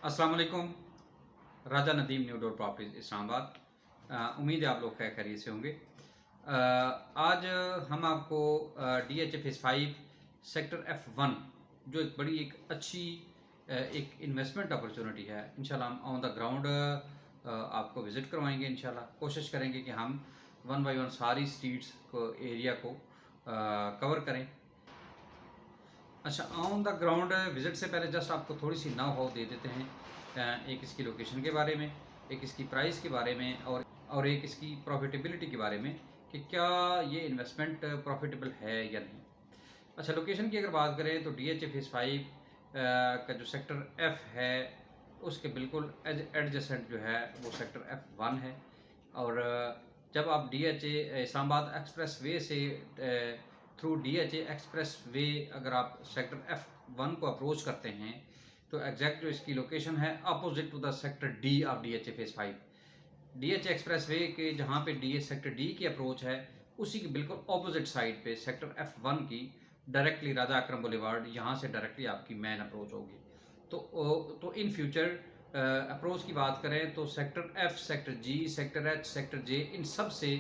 अस्सलाम वालेकुम। Raja Nadeem new door properties Islamabad. उम्मीद है आप लोग खैर खैरियत से होंगे। आज हम आपको DHA फेज़ 5 सेक्टर F1 जो एक अच्छी एक इन्वेस्टमेंट अपॉर्चुनिटी है, इंशाल्लाह हम ऑन द ग्राउंड आपको विज़िट करवाएंगे। इंशाल्लाह कोशिश करेंगे कि हम वन बाय वन सारी स्ट्रीट्स को एरिया को कवर करें। अच्छा, ऑन द ग्राउंड विज़िट से पहले जस्ट आपको थोड़ी सी नाव हाउ दे देते हैं, एक इसकी लोकेशन के बारे में, एक इसकी प्राइस के बारे में और एक इसकी प्रॉफिटेबिलिटी के बारे में कि क्या ये इन्वेस्टमेंट प्रॉफिटेबल है या नहीं। अच्छा, लोकेशन की अगर बात करें तो DHA फेज़ 5 का जो सेक्टर F है उसके बिल्कुल एडजेसेंट जो है वो सेक्टर F1 है। और जब आप DHA इस्लामाबाद एक्सप्रेस वे से थ्रू DHA एक्सप्रेस वे अगर आप सेक्टर F1 को अप्रोच करते हैं तो एग्जैक्ट जो इसकी लोकेशन है opposite to the sector D of DHA phase 5। DHA expressway के जहाँ पे सेक्टर D की अप्रोच है उसी की बिल्कुल ऑपोजिट साइड पे सेक्टर F1 की डायरेक्टली राजा अकरम बुलेवार्ड, यहाँ से डायरेक्टली आपकी मेन अप्रोच होगी। तो इन फ्यूचर अप्रोच की बात करें तो sector F, sector G, sector H, sector J, इन सब से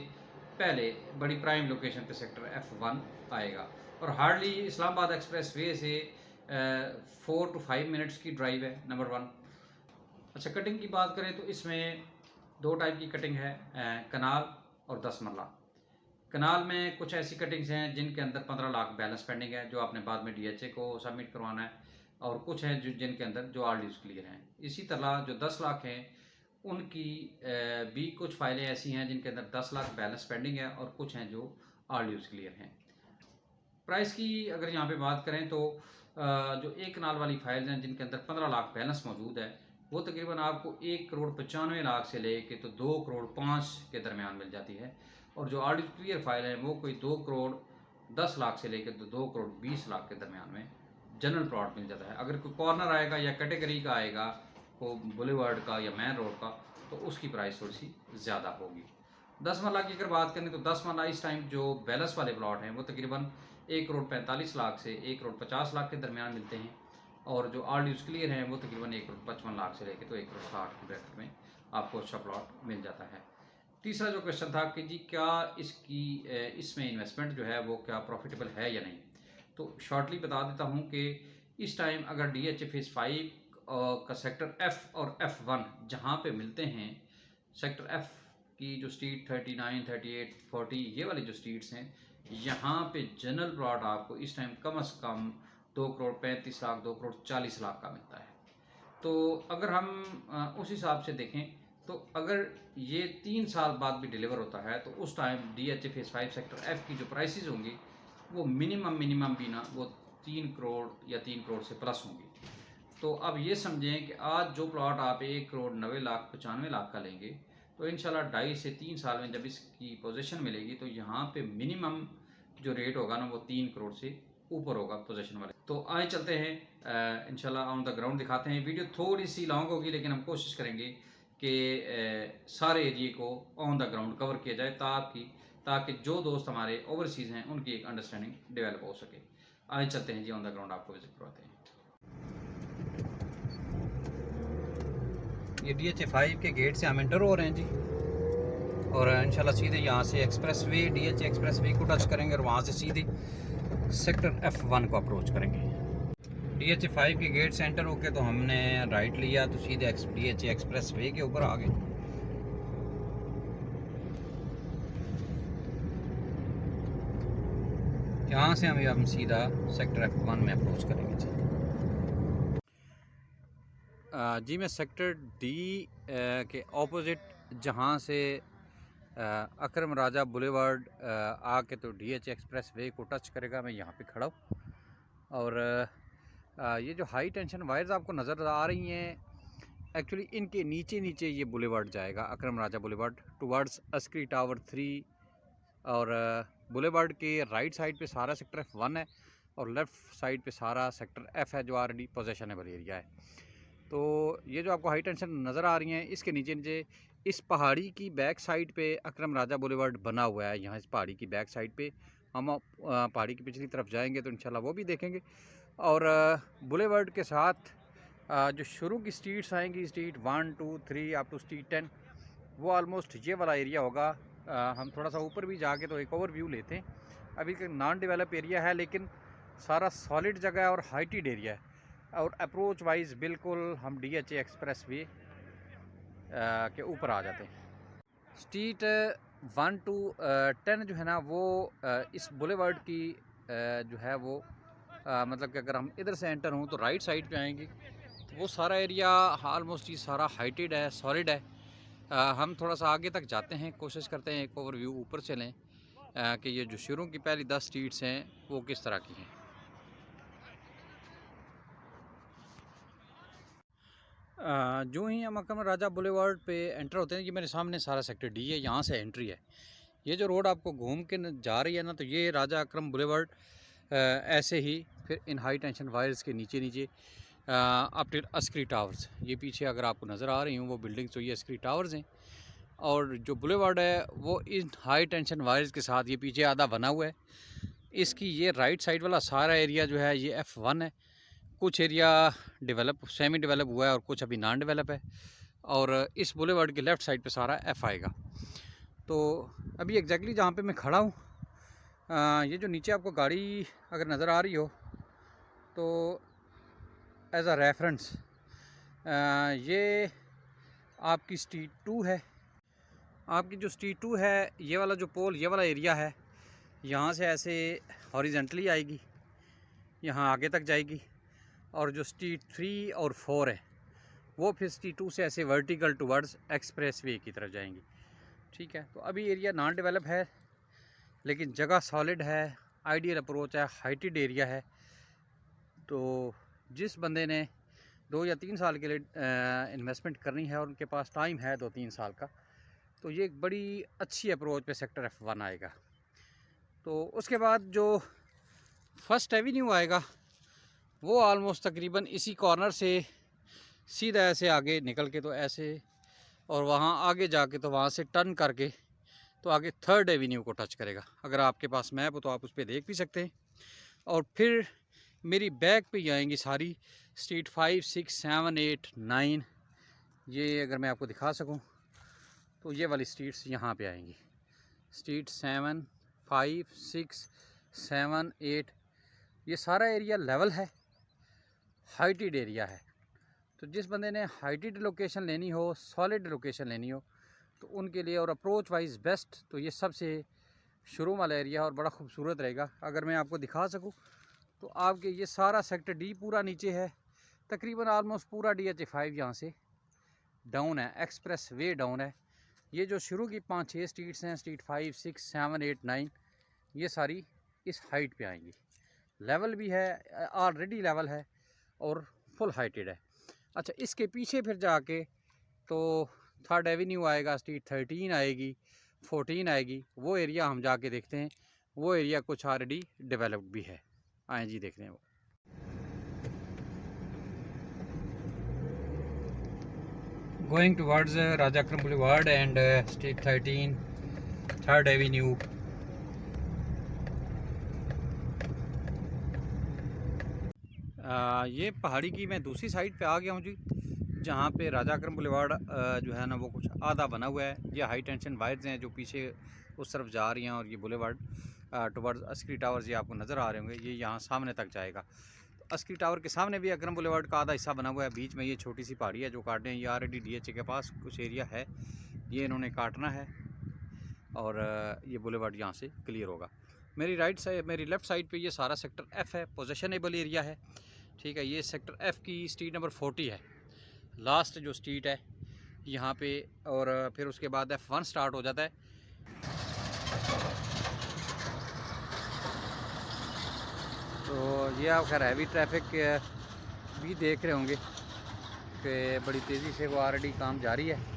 पहले बड़ी प्राइम लोकेशन पे सेक्टर F1 आएगा। और हार्डली इस्लामाबाद एक्सप्रेस वे से 4 to 5 मिनट्स की ड्राइव है, नंबर 1। अच्छा, कटिंग की बात करें तो इसमें दो टाइप की कटिंग है, कनाल और 10 मरला। कनाल में कुछ ऐसी कटिंग्स हैं जिनके अंदर 15 लाख बैलेंस पेंडिंग है जो आपने बाद में DHA को सबमिट करवाना है, और कुछ हैं जिनके अंदर जो ऑल ड्यूज क्लियर हैं। इसी तरह जो 10 लाख हैं उनकी भी कुछ फाइलें ऐसी हैं जिनके अंदर 10 लाख बैलेंस पेंडिंग है और कुछ हैं जो ऑल ड्यूज क्लियर हैं। प्राइस की अगर यहाँ पे बात करें तो जो एक कनाल वाली फाइल्स हैं जिनके अंदर 15 लाख बैलेंस मौजूद है वो तकरीबन आपको 1,95,00,000 से लेके तो 2,05,00,000 के दरमियान मिल जाती है। और जो ऑडिट क्लियर फाइल है वो कोई 2,10,00,000 से लेकर तो 2,20,00,000 के दरमियान में जनरल प्लॉट मिल जाता है। अगर कोई कॉर्नर आएगा या कैटेगरी का आएगा, को बुलेवार्ड का या मैन रोड का, तो उसकी प्राइस थोड़ी सी ज़्यादा होगी। 10 मरला की अगर बात करें तो 10 मरला इस टाइम जो बैलेंस वाले प्लॉट हैं वो तकरीबन 1,45,00,000 से 1,50,00,000 के दरमियान मिलते हैं। और जो ऑल ड्यूज क्लियर हैं वो तकरीबन 1,55,00,000 से लेकर तो 1,60,00,000 की ब्रैकेट में आपको अच्छा प्लॉट मिल जाता है। तीसरा जो क्वेश्चन था कि जी क्या इसमें इन्वेस्टमेंट जो है वो क्या प्रॉफिटेबल है या नहीं, तो शॉर्टली बता देता हूँ कि इस टाइम अगर DHA फेज़ 5 का सेक्टर F और F1 जहाँ पे मिलते हैं, सेक्टर F की जो स्ट्रीट 39, 38, 40 ये वाली जो स्ट्रीट्स हैं, यहाँ पे जनरल प्लॉट आपको इस टाइम कम से कम 2,35,00,000, 2,40,00,000 का मिलता है। तो अगर हम उस हिसाब से देखें तो अगर ये 3 साल बाद भी डिलीवर होता है तो उस time DHA phase 5 sector F की जो प्राइसेस होंगी वो मिनिमम भी ना वो 3 करोड़ या 3 करोड़ से प्लस होंगी। तो अब ये समझें कि आज जो प्लॉट आप 1,90,95,00,000 का लेंगे तो इंशाल्लाह 2.5 से 3 साल में जब इसकी पोजीशन मिलेगी तो यहाँ पे मिनिमम जो रेट होगा ना वो 3 करोड़ से ऊपर होगा पोजीशन वाले। तो आए चलते हैं इंशाल्लाह ऑन द ग्राउंड दिखाते हैं। वीडियो थोड़ी सी लॉन्ग होगी लेकिन हम कोशिश करेंगे कि सारे एरिए को ऑन द ग्राउंड कवर किया जाए ताकि जो दोस्त हमारे ओवरसीज़ हैं उनकी एक अंडरस्टैंडिंग डेवलप हो सके। आए चलते हैं जी, ऑन द ग्राउंड आपको विजिट करवाते हैं। ये DHA 5 के गेट से हम एंटर हो रहे हैं जी, और इंशाल्लाह सीधे यहाँ से express way DHA express way को टच करेंगे और वहाँ से सीधे सेक्टर F1 को अप्रोच करेंगे। DHA 5 के गेट से एंटर होके तो हमने राइट लिया तो सीधे DHA एक्सप्रेस वे के ऊपर आ गए। यहाँ से हम सीधा सेक्टर F1 में अप्रोच करेंगे जी। मैं सेक्टर D के ऑपोजिट जहाँ से अकरम राजा बुलेवार्ड आके तो DHA एक्सप्रेस वे को टच करेगा, मैं यहाँ पे खड़ा हूँ। और ये जो हाई टेंशन वायर्स आपको नज़र आ रही हैं, एक्चुअली इनके नीचे ये बुलेवार्ड जाएगा, अकरम राजा बुलेवार्ड टुवर्ड्स अस्करी टावर 3। और बुलेवार्ड के राइट साइड पे सारा सेक्टर F1 है और लेफ़्ट साइड पे सारा सेक्टर F है जो ऑलरेडी पोजेशनेबल एरिया है। तो ये जो आपको हाई टेंशन नज़र आ रही हैं इसके नीचे इस पहाड़ी की बैक साइड पे अकरम राजा बुलेवार्ड बना हुआ है। यहाँ इस पहाड़ी की बैक साइड पे हम पहाड़ी की पिछली तरफ जाएंगे तो इंशाल्लाह वो भी देखेंगे। और बुलेवार्ड के साथ जो शुरू की स्ट्रीट्स आएंगी, स्ट्रीट 1, 2, 3 अप टू स्ट्रीट 10, वो ऑलमोस्ट ये वाला एरिया होगा। हम थोड़ा सा ऊपर भी जाके तो एक ओवर व्यू लेते हैं। अभी तक नॉन डेवलप एरिया है, लेकिन सारा सॉलिड जगह है और हाइटेड एरिया है, और अप्रोच वाइज बिल्कुल हम DHA एक्सप्रेस वे के ऊपर आ जाते हैं। स्ट्रीट 1 to 10 जो है ना, वो इस बुलेवार्ड की जो है वो मतलब कि अगर हम इधर से एंटर हों तो राइट साइड पे आएंगे, तो वो सारा एरिया ऑलमोस्ट ये सारा हाइटेड है, सॉलिड है। हम थोड़ा सा आगे तक जाते हैं, कोशिश करते हैं एक ओवरव्यू ऊपर से लें कि ये जो शुरू की पहली 10 स्ट्रीट्स हैं वो किस तरह की हैं। जो ही हम अकरम राजा बुलेवार्ड पे एंटर होते हैं, ये मेरे सामने सारा सेक्टर D है, यहाँ से एंट्री है। ये जो रोड आपको घूम के जा रही है ना, तो ये राजा अकरम बुलेवार्ड ऐसे ही फिर इन हाई टेंशन वायर्स के नीचे नीचे अप टिल अस्करी टावर्स। ये पीछे अगर आपको नज़र आ रही हूँ वो बिल्डिंग्स, तो ये अस्करी टावर्स हैं। और जो बुलेवार्ड है वो इन हाई टेंशन वायर्स के साथ ये पीछे आधा बना हुआ है। इसकी ये राइट साइड वाला सारा एरिया जो है ये F1 है। कुछ एरिया डेवलप, सेमी डेवलप हुआ है और कुछ अभी नॉन डेवलप है। और इस बुलेवार्ड के लेफ़्ट साइड पे सारा F आएगा। तो अभी एग्जैक्टली जहाँ पे मैं खड़ा हूँ, ये जो नीचे आपको गाड़ी अगर नज़र आ रही हो, तो एज अ रेफरेंस ये आपकी स्ट्रीट 2 है। आपकी जो स्ट्रीट 2 है, ये वाला जो पोल, ये वाला एरिया है, यहाँ से ऐसे हॉरिजेंटली आएगी, यहाँ आगे तक जाएगी। और जो स्ट्रीट 3 और 4 है, वो फिर स्ट्रीट 2 से ऐसे वर्टिकल टुवर्ड्स एक्सप्रेस वे की तरफ जाएंगी। ठीक है, तो अभी एरिया नॉन डेवलप है, लेकिन जगह सॉलिड है, आइडियल अप्रोच है, हाइटेड एरिया है। तो जिस बंदे ने 2 या 3 साल के लिए इन्वेस्टमेंट करनी है और उनके पास टाइम है 2-3 साल का, तो ये एक बड़ी अच्छी अप्रोच पे सेक्टर F1 आएगा। तो उसके बाद जो फर्स्ट एवेन्यू आएगा, वो ऑलमोस्ट तकरीबन इसी कॉर्नर से सीधा ऐसे आगे निकल के तो ऐसे, और वहाँ आगे जाके तो वहाँ से टर्न करके तो आगे थर्ड एवेन्यू को टच करेगा। अगर आपके पास मैप हो तो आप उस पर देख भी सकते हैं। और फिर मेरी बैक पे ही आएंगी सारी स्ट्रीट 5, 6, 7, 8, 9। ये अगर मैं आपको दिखा सकूं तो ये वाली स्ट्रीट्स यहाँ पे आएंगी। स्ट्रीट 7, 5, 6, 7, 8, ये सारा एरिया लेवल है, हाइटेड एरिया है। तो जिस बंदे ने हाइटेड लोकेशन लेनी हो, सॉलिड लोकेशन लेनी हो, तो उनके लिए और अप्रोच वाइज बेस्ट तो ये सबसे शुरू वाला एरिया और बड़ा खूबसूरत रहेगा। अगर मैं आपको दिखा सकूं तो आपके ये सारा सेक्टर D पूरा नीचे है, तकरीबन ऑलमोस्ट पूरा DHA 5 यहाँ से डाउन है, एक्सप्रेस वे डाउन है। ये जो शुरू की 5-6 स्ट्रीट्स हैं, स्ट्रीट 5, 6, 7, 8, 9, ये सारी इस हाइट पे आएंगी। लेवल भी है, ऑलरेडी लेवल है और फुल हाइटेड है। अच्छा, इसके पीछे फिर जाके तो थर्ड एवेन्यू आएगा, स्ट्रीट 13 आएगी, 14 आएगी। वो एरिया हम जाके देखते हैं। वो एरिया कुछ ऑलरेडी डेवलप्ड भी है। आए जी देखते हैं वो। Going towards Raja Akram boulevard and street 13, third Avenue. ये पहाड़ी की मैं दूसरी साइड पे आ गया हूँ जी, जहाँ पे राजा अकरम बुलेवार्ड जो है ना वो कुछ आधा बना हुआ है। ये हाई टेंशन वायर्स हैं जो पीछे उस तरफ जा रही हैं, और ये बुलेवार्ड टुवर्ड्स अस्करी टावर्स, ये आपको नज़र आ रहे होंगे, ये यहाँ सामने तक जाएगा। तो अस्करी टावर के सामने भी अकरम बुलेवार्ड का आधा हिस्सा बना हुआ है। बीच में ये छोटी सी पहाड़ी है जो काटने हैं। ये ऑलरेडी DHA के पास कुछ एरिया है, ये इन्होंने काटना है, और ये बुलेवार्ड यहाँ से क्लियर होगा। मेरी राइट साइड, मेरी लेफ़्ट साइड पे ये सारा सेक्टर F है, पोजेशनेबल एरिया है। ठीक है, ये सेक्टर F की स्ट्रीट नंबर 40 है, लास्ट जो स्ट्रीट है यहाँ पे, और फिर उसके बाद F1 स्टार्ट हो जाता है। तो ये आप खैर हैवी ट्रैफिक भी देख रहे होंगे कि बड़ी तेज़ी से वो ऑलरेडी काम जारी है।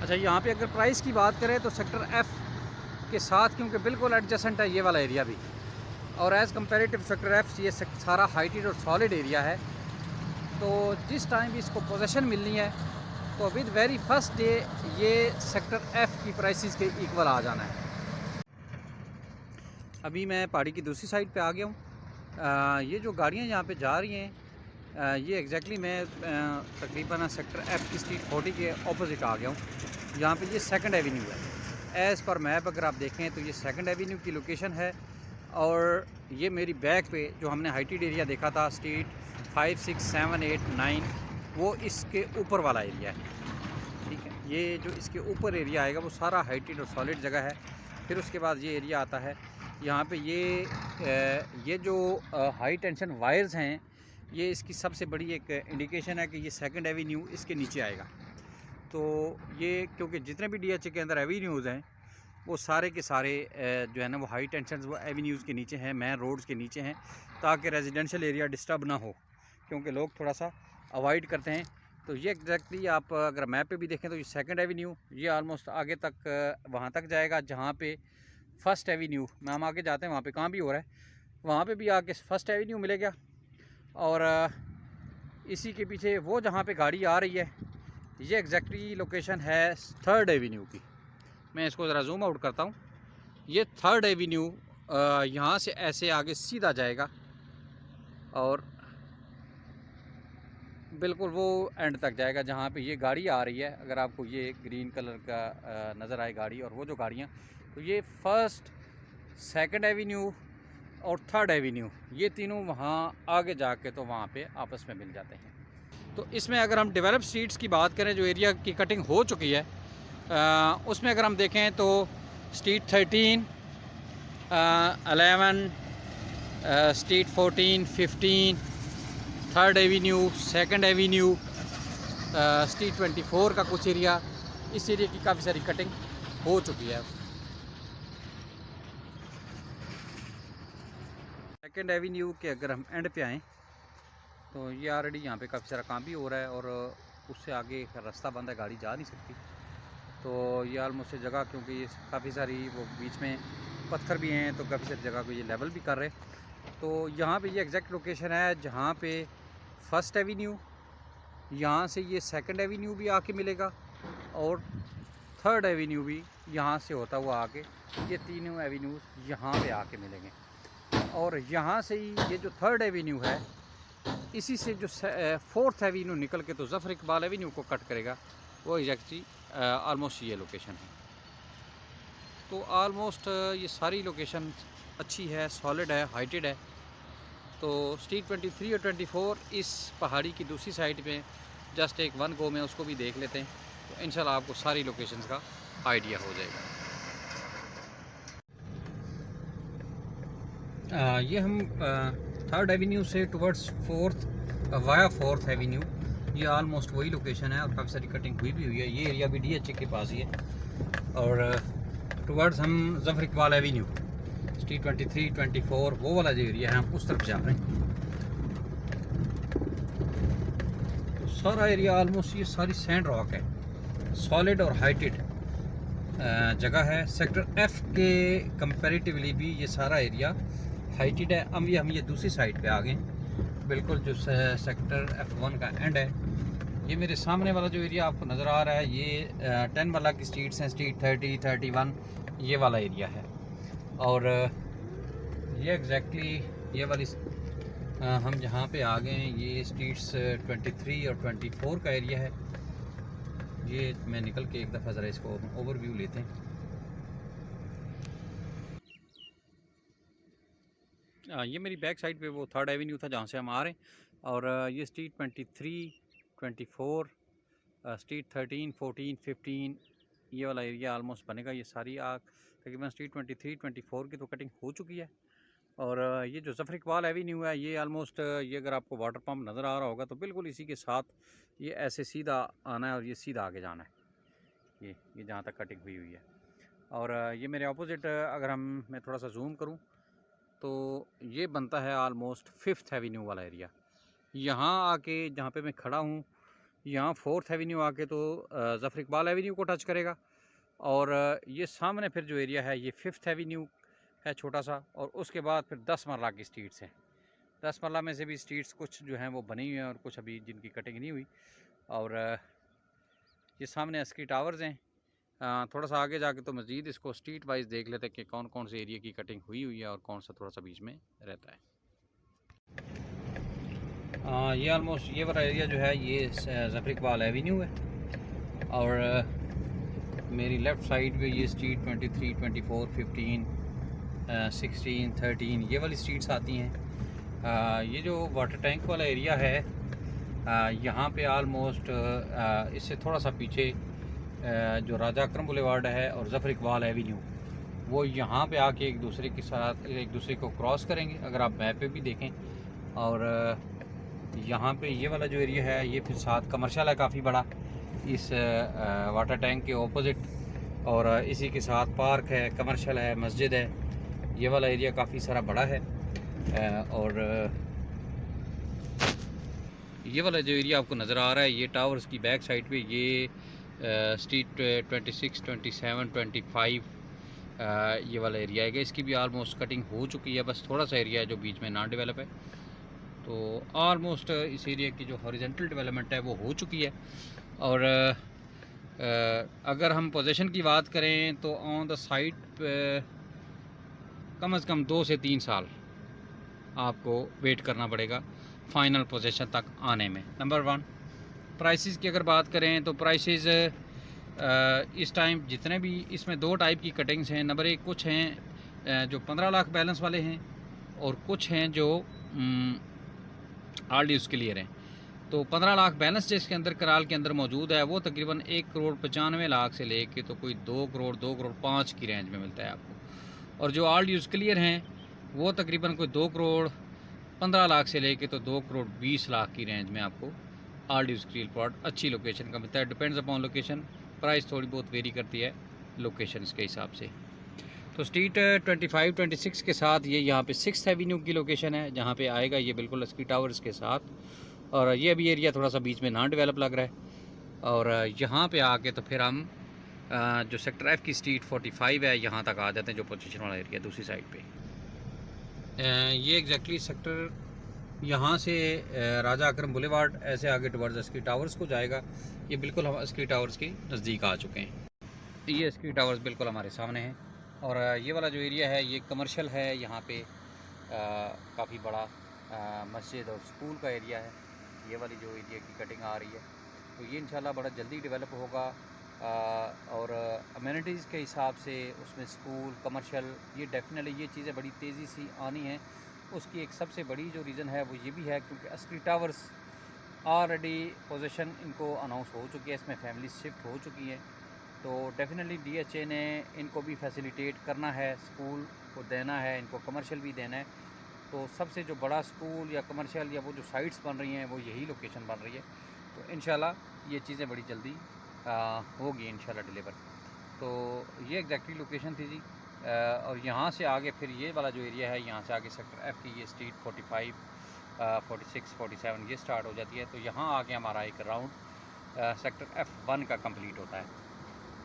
अच्छा, यहाँ पे अगर प्राइस की बात करें तो सेक्टर F के साथ, क्योंकि बिल्कुल एडजेसेंट है ये वाला एरिया भी, और एज़ कम्पेरेटिव सेक्टर एफ ये सारा हाइटेड और सॉलिड एरिया है। तो जिस टाइम भी इसको पोजेसन मिलनी है तो विद वेरी फर्स्ट डे ये सेक्टर एफ की प्राइसेस के इक्वल आ जाना है। अभी मैं पहाड़ी की दूसरी साइड पे आ गया हूँ। ये जो गाड़ियाँ यहाँ पे जा रही हैं ये एग्जैक्टली मैं तकरीबन सेक्टर एफ की स्ट्रीट 40 के ऑपोजिट आ गया हूँ। यहाँ पे ये सेकंड एवेन्यू है। एज़ पर मैप अगर आप देखें तो ये सेकंड एवेन्यू की लोकेशन है और ये मेरी बैक पे जो हमने हाइटेड एरिया देखा था स्ट्रीट 5, 6, 7, 8, 9 वो इसके ऊपर वाला एरिया है। ठीक है, ये जो इसके ऊपर एरिया आएगा वो सारा हाइटेड और सॉलिड जगह है। फिर उसके बाद ये एरिया आता है यहाँ पे ये जो हाई टेंशन वायर्स हैं ये इसकी सबसे बड़ी एक इंडिकेशन है कि ये सेकंड एवेन्यू इसके नीचे आएगा। तो ये क्योंकि जितने भी डीएचए के अंदर एवेन्यूज़ हैं वो सारे के सारे जो है ना वो हाई टेंशन वो एवेन्यूज़ के नीचे हैं, मेन रोड्स के नीचे हैं, ताकि रेजिडेंशियल एरिया डिस्टर्ब ना हो, क्योंकि लोग थोड़ा सा अवॉइड करते हैं। तो ये एग्जैक्टली आप अगर मैप पे भी देखें तो ये सेकंड एवेन्यू ये ऑलमोस्ट आगे तक वहाँ तक जाएगा जहाँ पे फर्स्ट एवेन्यू में हम आगे जाते हैं, वहाँ पे काम भी हो रहा है, वहाँ पे भी आके फर्स्ट एवेन्यू मिलेगा। और इसी के पीछे वो जहाँ पे गाड़ी आ रही है ये एग्जैक्टली लोकेशन है थर्ड एवेन्यू की। मैं इसको ज़रा जूम आउट करता हूँ। ये थर्ड एवेन्यू यहाँ से ऐसे आगे सीधा जाएगा और बिल्कुल वो एंड तक जाएगा जहाँ पे ये गाड़ी आ रही है। अगर आपको ये ग्रीन कलर का नज़र आए गाड़ी और वो जो गाड़ियाँ, तो ये फर्स्ट, सेकंड एवेन्यू और थर्ड एवेन्यू ये तीनों वहाँ आगे जाके तो वहाँ पे आपस में मिल जाते हैं। तो इसमें अगर हम डेवलप स्ट्रीट्स की बात करें जो एरिया की कटिंग हो चुकी है उसमें अगर हम देखें तो street 13, 11, street 14, 15, third Avenue, second Avenue, street 24 का कुछ एरिया, इस एरिया की काफ़ी सारी कटिंग हो चुकी है। सेकंड एवेन्यू के अगर हम एंड पे आएँ तो ये ऑलरेडी यहाँ पे काफ़ी सारा काम भी हो रहा है और उससे आगे रास्ता बंद है, गाड़ी जा नहीं सकती। तो ये ऑलमोस्ट जगह, क्योंकि ये काफ़ी सारी वो बीच में पत्थर भी हैं तो काफ़ी सारी जगह को ये लेवल भी कर रहे। तो यहाँ पे ये एग्जैक्ट लोकेशन है जहाँ पे फर्स्ट एवेन्यू, यहाँ से ये सेकंड एवेन्यू भी आके मिलेगा और थर्ड एवेन्यू भी यहाँ से होता हुआ आके ये तीनों एवेन्यूज़ यहाँ पे आके मिलेंगे। और यहाँ से ही ये जो थर्ड एवेन्यू है इसी से जो फोर्थ एवेन्यू निकल के तो ज़फ़र इकबाल एवेन्यू को कट करेगा, वो एग्जैक्टली ऑलमोस्ट ये लोकेशन है। तो ऑलमोस्ट ये सारी लोकेशन अच्छी है, सॉलिड है, हाइटेड है। तो स्ट्रीट 23 और 24 इस पहाड़ी की दूसरी साइड पे जस्ट एक वन गो में उसको भी देख लेते हैं तो इंशाल्लाह आपको सारी लोकेशंस का आइडिया हो जाएगा। ये हम थर्ड एवेन्यू से टुवर्ड्स वाया फोर्थ एवेन्यू, ये ऑलमोस्ट वही लोकेशन है और काफ़ी सारी कटिंग हुई भी हुई है। ये एरिया भी डीएचए के पास ही है और टुवर्ड्स हम ज़फ़र इकबाल एवेन्यू स्ट्रीट 23, 24 वो वाला जो एरिया है हम उस तरफ जा रहे हैं। तो सारा एरिया ऑलमोस्ट ये सारी सैंड रॉक है, सॉलिड और हाइटेड जगह है। सेक्टर एफ के कंपैरेटिवली भी ये सारा एरिया हाइटेड है। अब हम ये दूसरी साइड पे आ गए, बिल्कुल जो सेक्टर F1 का एंड है। ये मेरे सामने वाला जो एरिया आपको नज़र आ रहा है ये 10 वाला की स्ट्रीट्स हैं, स्ट्रीट 30, 31 ये वाला एरिया है। और ये एग्जैक्टली ये वाली हम जहाँ पे आ गए हैं ये स्ट्रीट्स 23 और 24 का एरिया है। ये मैं निकल के एक दफ़ा ज़रा इसको ओवरव्यू लेते हैं। ये मेरी बैक साइड पे वो थर्ड एवेन्यू था जहाँ से हम आ रहे हैं और ये स्ट्रीट 23, 24, स्ट्रीट 13, 14, 15 ये वाला एरिया ऑलमोस्ट बनेगा। ये सारी तकरीबन स्ट्रीट 23, 24 की तो कटिंग हो चुकी है। और ये जो ज़फ़र इकबाल एवेन्यू है ये ऑलमोस्ट ये अगर आपको वाटर पम्प नज़र आ रहा होगा तो बिल्कुल इसी के साथ ये ऐसे सीधा आना है और ये सीधा आगे जाना है। ये जहाँ तक कटिंग हुई हुई है। और ये मेरे अपोजिट अगर मैं थोड़ा सा जूम करूँ तो ये बनता है ऑलमोस्ट फिफ्थ एवेन्यू वाला एरिया। यहाँ आके जहाँ पे मैं खड़ा हूँ यहाँ फोर्थ एवेन्यू आके तो ज़फ़र इकबाल एवेन्यू को टच करेगा और ये सामने फिर जो एरिया है ये फिफ्थ एवेन्यू है छोटा सा, और उसके बाद फिर 10 मरला की स्ट्रीट्स हैं। 10 मरला में से भी स्ट्रीट्स कुछ जो हैं वो बनी हुई हैं और कुछ अभी जिनकी कटिंग नहीं हुई। और ये सामने एसकी टावर्स हैं। थोड़ा सा आगे जाके तो मज़ीद इसको स्ट्रीट वाइज देख लेते हैं कि कौन कौन से एरिया की कटिंग हुई हुई है और कौन सा थोड़ा सा बीच में रहता है। ये आलमोस्ट ये वाला एरिया जो है ये ज़फ़र इकबाल एवेन्यू है, और मेरी लेफ़्ट साइड पे ये स्ट्रीट 23, 24, 15, 16, 13 ये वाली स्ट्रीट्स आती हैं। ये जो वाटर टैंक वाला एरिया है, यहाँ पे आलमोस्ट इससे थोड़ा सा पीछे जो राजा अकरम बुलेवार्ड है और ज़फ़र इकबाल एवेन्यू, वो यहाँ पे आके एक दूसरे को क्रॉस करेंगे अगर आप मैप पे भी देखें। और यहाँ पे ये वाला जो एरिया है ये फिर साथ कमर्शियल है काफ़ी बड़ा इस वाटर टैंक के ऑपोजिट, और इसी के साथ पार्क है, कमर्शियल है, मस्जिद है। ये वाला एरिया काफ़ी सारा बड़ा है। और ये वाला जो एरिया आपको नज़र आ रहा है ये टावर्स की बैक साइड पे ये स्ट्रीट 26, 27, 25 ये वाला एरिया है। इसकी भी आलमोस्ट कटिंग हो चुकी है, बस थोड़ा सा एरिया है जो बीच में ना डेवलप है। तो आलमोस्ट इस एरिया की जो हॉरिजॉन्टल डेवलपमेंट है वो हो चुकी है। और अगर हम पोजीशन की बात करें तो ऑन द साइट कम से कम 2 से 3 साल आपको वेट करना पड़ेगा फाइनल पोजीशन तक आने में। नंबर 1 प्राइसेस की अगर बात करें तो प्राइसेस इस टाइम जितने भी इसमें 2 टाइप की कटिंग्स हैं। नंबर 1 कुछ हैं जो 15 लाख बैलेंस वाले हैं, और कुछ हैं जो ऑल ड्यूज क्लियर हैं। तो 15 लाख बैलेंस जिसके अंदर कराल के अंदर मौजूद है वो तकरीबन 1,95,00,000 से लेके तो कोई 2 करोड़ 2,05 की रेंज में मिलता है आपको। और जो ऑल ड्यूज क्लियर हैं वो तकरीबन कोई 2,15,00,000 से लेके तो 2,20,00,000 की रेंज में आपको ऑल ड्यूज क्लियर प्लॉट अच्छी लोकेशन का मिलता है। डिपेंड्स अपॉन लोकेशन, प्राइस थोड़ी बहुत वेरी करती है लोकेशन के हिसाब से। तो स्ट्रीट 25, 26 के साथ ये यहाँ पे 6th एवेन्यू की लोकेशन है जहाँ पे आएगा ये बिल्कुल एसकी टावर्स के साथ। और ये अभी एरिया थोड़ा सा बीच में ना डेवलप लग रहा है। और यहाँ पे आके तो फिर हम जो सेक्टर एफ की स्ट्रीट 45 है यहाँ तक आ जाते हैं, जो पोजीशन वाला एरिया दूसरी साइड पे। ये एग्जैक्टली सेक्टर यहाँ से राजा अकरम बुलेवार्ड ऐसे आगे टुवर्ड्स एसकी टावर्स को जाएगा। ये बिल्कुल हम एसकी टावर्स के नज़दीक आ चुके हैं। ये एसकी टावर्स बिल्कुल हमारे सामने हैं। और ये वाला जो एरिया है ये कमर्शियल है। यहाँ पे काफ़ी बड़ा मस्जिद और स्कूल का एरिया है। ये वाली जो एरिया की कटिंग आ रही है तो ये इंशाल्लाह बड़ा जल्दी डेवलप होगा। और अमेनिटीज़ के हिसाब से उसमें स्कूल, कमर्शियल, ये डेफिनेटली ये चीज़ें बड़ी तेज़ी से आनी हैं। उसकी एक सबसे बड़ी जो रीज़न है वो ये भी है क्योंकि एसकी टावर्स ऑलरेडी पोजीशन इनको अनाउंस हो चुकी है, इसमें फैमिली शिफ्ट हो चुकी हैं। तो डेफिनेटली DHA ने इनको भी फैसिलिटेट करना है, स्कूल को देना है, इनको कमर्शियल भी देना है। तो सबसे जो बड़ा स्कूल या कमर्शियल या वो जो साइट्स बन रही हैं वो यही लोकेशन बन रही है। तो इंशाल्लाह ये चीज़ें बड़ी जल्दी होगी इंशाल्लाह डिलीवर। तो ये एग्जैक्टली लोकेशन थी जी। और यहाँ से आगे फिर ये वाला जो एरिया है यहाँ से आगे सेक्टर एफ की ये स्ट्रीट 45, 46, 47 ये स्टार्ट हो जाती है। तो यहाँ आके हमारा एक राउंड सेक्टर F1 का कंप्लीट होता है।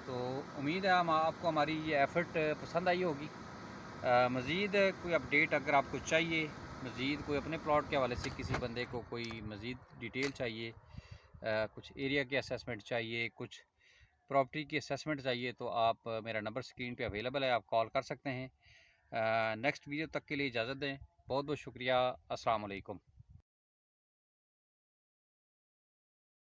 तो उम्मीद है आपको हमारी ये एफ़र्ट पसंद आई होगी। मज़ीद कोई अपडेट अगर आपको चाहिए, मज़ीद कोई अपने प्लॉट के हवाले से किसी बंदे को कोई मज़ीद डिटेल चाहिए, कुछ एरिया की असेसमेंट चाहिए, कुछ प्रॉपर्टी की असेसमेंट चाहिए, तो आप मेरा नंबर स्क्रीन पे अवेलेबल है, आप कॉल कर सकते हैं। नेक्स्ट वीडियो तक के लिए इजाज़त दें। बहुत बहुत शुक्रिया। अस्सलाम वालेकुम।